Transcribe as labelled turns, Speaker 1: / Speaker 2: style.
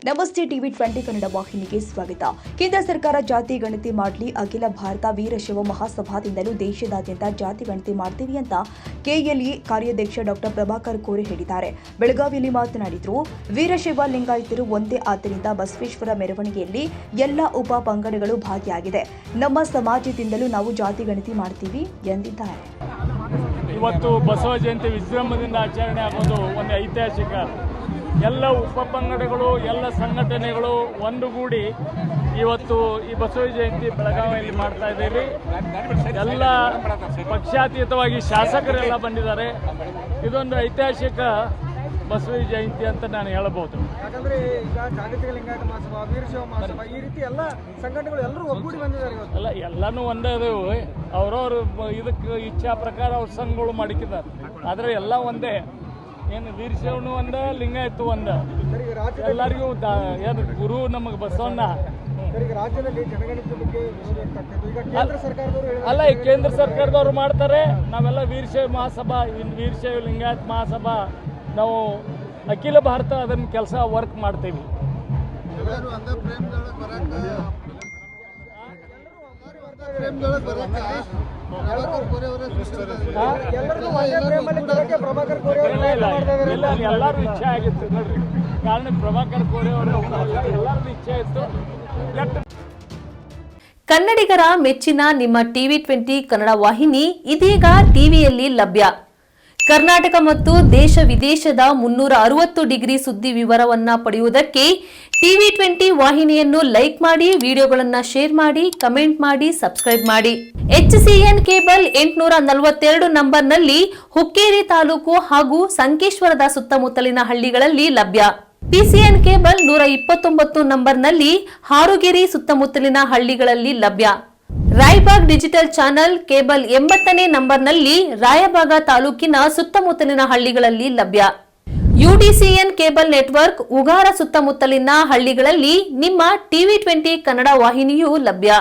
Speaker 1: ನಮಸ್ತೆ ಟಿವಿ 20 ಕನ್ನಡ ವಾಹಿನಿಗೆ ಸ್ವಾಗತ. ಕೇಂದ್ರ ಸರ್ಕಾರ ಜಾತಿ ಗಣತಿ ಮಾಡಲಿ, ಅಖಿಲ ಭಾರತ ವೀರಶೈವ ಮಹಾಸಭಾದಿಂದಲೂ ದೇಶದಾದ್ಯಂತ ಜಾತಿ ಗಣತಿ ಮಾಡ್ತೀವಿ ಅಂತ ಕೆಎಲ್ಇ ಕಾರ್ಯಾಧ್ಯಕ್ಷ ಡಾಕ್ಟರ್ ಪ್ರಭಾಕರ್ ಕೋರೆ ಹೇಳಿದ್ದಾರೆ. ಬೆಳಗಾವಿಯಲ್ಲಿ ಮಾತನಾಡಿದರು. ವೀರಶೈವ ಲಿಂಗಾಯತರು ಒಂದೇ ಆದ್ದರಿಂದ ಬಸವೇಶ್ವರ ಮೆರವಣಿಗೆಯಲ್ಲಿ ಎಲ್ಲ ಉಪ ಪಂಗಡಗಳು ಭಾಗಿಯಾಗಿದೆ. ನಮ್ಮ ಸಮಾಜದಿಂದಲೂ ನಾವು ಜಾತಿ ಗಣತಿ ಮಾಡ್ತೀವಿ ಎಂದಿದ್ದಾರೆ.
Speaker 2: ಇವತ್ತು ಬಸವ ಜಯಂತಿ ವಿಜೃಂಭಣೆಯಿಂದ ಆಚರಣೆ ಆಗೋದು ಒಂದು ಐತಿಹಾಸಿಕ. ಎಲ್ಲ ಉಪಪಂಗಡಗಳು ಎಲ್ಲ ಸಂಘಟನೆಗಳು ಒಂದುಗೂಡಿ ಇವತ್ತು ಈ ಬಸವ ಜಯಂತಿ ಬೆಳಗಾವಿಯಲ್ಲಿ ಮಾಡ್ತಾ ಇದ್ದೀವಿ. ಎಲ್ಲ ಪಕ್ಷಾತೀತವಾಗಿ ಶಾಸಕರೆಲ್ಲ ಬಂದಿದ್ದಾರೆ. ಇದೊಂದು ಐತಿಹಾಸಿಕ ಬಸವ ಜಯಂತಿ ಅಂತ ನಾನು ಹೇಳಬಹುದು.
Speaker 3: ಯಾಕಂದ್ರೆ ಈಗ ಜಾಗತಿಕ ಲಿಂಗಾಯತ ಮಹಾಸಭಾ, ವೀರಶೈವ ಮಹಾಸಭಾ ಈ ರೀತಿ ಎಲ್ಲ ಸಂಘಟನೆಗಳು ಎಲ್ಲರೂ ಒಗ್ಗೂಡಿ ಬಂದಿದ್ದಾರೆ.
Speaker 2: ಎಲ್ಲ ಎಲ್ಲನೂ ಒಂದೇ ಅದಾವೆ. ಅವ್ರವ್ರ ಇದಕ್ಕೆ ಇಚ್ಛಾ ಪ್ರಕಾರ ಅವ್ರ ಸಂಘಗಳು ಮಾಡಿದ್ದಾರೆ. ಆದರೆ ಎಲ್ಲ ಒಂದೇ. ಏನು ವೀರಶೈವನು ಒಂದ, ಲಿಂಗಾಯತ ಒಂದ, ಎಲ್ಲರಿಗೂ ಏನು ಗುರು ನಮಗೆ ಬಸವಣ್ಣ.
Speaker 3: ರಾಜ್ಯದಲ್ಲಿ ಜನಗಣತಿ ಬಗ್ಗೆ ಈಗ ಕೇಂದ್ರ ಸರ್ಕಾರದವರು
Speaker 2: ಅಲ್ಲ, ಈ ಕೇಂದ್ರ ಸರ್ಕಾರದವ್ರು ಮಾಡ್ತಾರೆ. ನಾವೆಲ್ಲ ವೀರಶೈವ ಮಹಾಸಭಾ, ವೀರಶೈವ ಲಿಂಗಾಯತ ಮಹಾಸಭಾ, ನಾವು ಅಖಿಲ ಭಾರತ ಅದನ್ನ ಕೆಲಸ ವರ್ಕ್ ಮಾಡ್ತೀವಿ. ಎಲ್ಲರೂ ಇಚ್ಛೆ ಆಗಿತ್ತು ನೋಡ್ರಿ. ಕಾರಣ ಪ್ರಭಾಕರ್ ಕೋರೆ ಅವರು ಎಲ್ಲರದ್ದು ಇಚ್ಛೆ ಇತ್ತು.
Speaker 4: ಕನ್ನಡಿಗರ ಮೆಚ್ಚಿನ ನಿಮ್ಮ ಟಿವಿ 20 ಕನ್ನಡ ವಾಹಿನಿ ಇದೀಗ ಟಿವಿಯಲ್ಲಿ ಲಭ್ಯ. ಕರ್ನಾಟಕ ಮತ್ತು ದೇಶ ವಿದೇಶದ 360 ಡಿಗ್ರಿ ಸುದ್ದಿ ವಿವರವನ್ನ ಪಡೆಯುವುದಕ್ಕೆ ಟಿವಿ 20 ವಾಹಿನಿಯನ್ನು ಲೈಕ್ ಮಾಡಿ, ವಿಡಿಯೋಗಳನ್ನು ಶೇರ್ ಮಾಡಿ, ಕಮೆಂಟ್ ಮಾಡಿ, ಸಬ್ಸ್ಕ್ರೈಬ್ ಮಾಡಿ. HCN ಕೇಬಲ್ 842 ನಂಬರ್ನಲ್ಲಿ ಹುಕ್ಕೇರಿ ತಾಲೂಕು ಹಾಗೂ ಸಂಕೇಶ್ವರದ ಸುತ್ತಮುತ್ತಲಿನ ಹಳ್ಳಿಗಳಲ್ಲಿ ಲಭ್ಯ. PCN ಕೇಬಲ್ 129 ನಂಬರ್ನಲ್ಲಿ ಹಾರುಗೆರೆ ಸುತ್ತಮುತ್ತಲಿನ ಹಳ್ಳಿಗಳಲ್ಲಿ ಲಭ್ಯ. ರಾಯಬಾಗ್ ಡಿಜಿಟಲ್ ಚಾನೆಲ್ ಕೇಬಲ್ 80ನೇ ನಂಬರ್ನಲ್ಲಿ ರಾಯಬಾಗ ತಾಲೂಕಿನ ಸುತ್ತಮುತ್ತಲಿನ ಹಳ್ಳಿಗಳಲ್ಲಿ ಲಭ್ಯ. UDCN ಕೇಬಲ್ ನೆಟ್ವರ್ಕ್ ಉಗಾರ ಸುತ್ತಮುತ್ತಲಿನ ಹಳ್ಳಿಗಳಲ್ಲಿ ನಿಮ್ಮ ಟಿವಿ 20 ಕನ್ನಡ ವಾಹಿನಿಯೂ ಲಭ್ಯ.